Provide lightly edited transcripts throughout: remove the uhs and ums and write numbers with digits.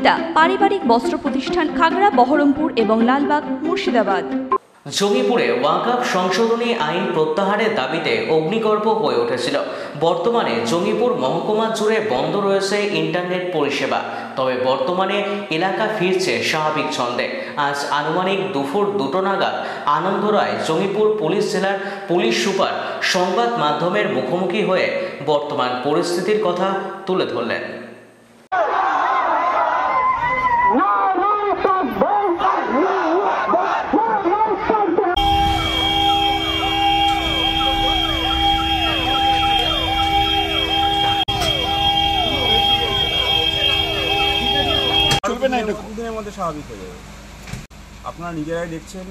সুনিতা পারিবারিক বস্ত্র প্রতিষ্ঠান, খাগড়া, বহরমপুর এবং লালবাগ, মুর্শিদাবাদ। জঙ্গিপুরে ওয়াকফ সংশোধনী আইন প্রত্যাহারের দাবিতে অগ্নিগর্ভ হয়ে উঠেছিল। বর্তমানে জঙ্গিপুর মহকুমা জুড়ে বন্ধ রয়েছে ইন্টারনেট পরিষেবা, তবে বর্তমানে এলাকা ফিরছে স্বাভাবিক ছন্দে। আজ আনুমানিক দুপুর 2টো নাগাদ আনন্দরায় জঙ্গিপুর পুলিশ জেলার পুলিশ সুপার সংবাদ মাধ্যমের মুখোমুখি হয়ে বর্তমান পরিস্থিতির কথা তুলে ধরলেন। দিনের মধ্যে স্বাভাবিক হয়ে যাবে। আপনারা নিজেরাই দেখছেন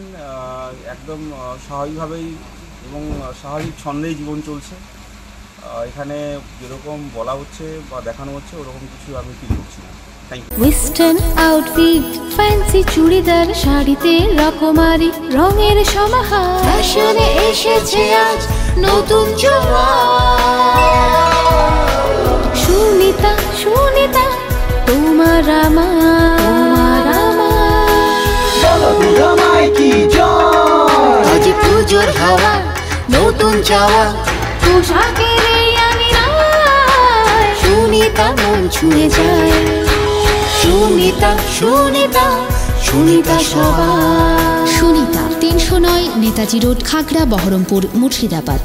একদম স্বাভাবিকভাবেই এবং স্বাভাবিক ছন্দেই জীবন চলছে। এখানে যেরকম বলা হচ্ছে বা দেখানো হচ্ছে ওরকম কিছু আমি ফিল করছি না। ওয়েস্টার্ন আউটফিট, ফ্যান্সি চুড়িদার, শাড়িতে রকমারি রঙের সমাহার, ফ্যাশনে এসেছে আজ নতুন সুনিতা, সুনিতা তোমার আমার আজ পুজোর হাওয়া, নতুন চাওয়া পোশাকের আমি সুনিতা মন ছুঁয়ে যায়। সুনিতা, সুনিতা, সুনিতা সবার। সুনিতা 309 নেতাজি রোড, খাগড়া, বহরমপুর, মুর্শিদাবাদ।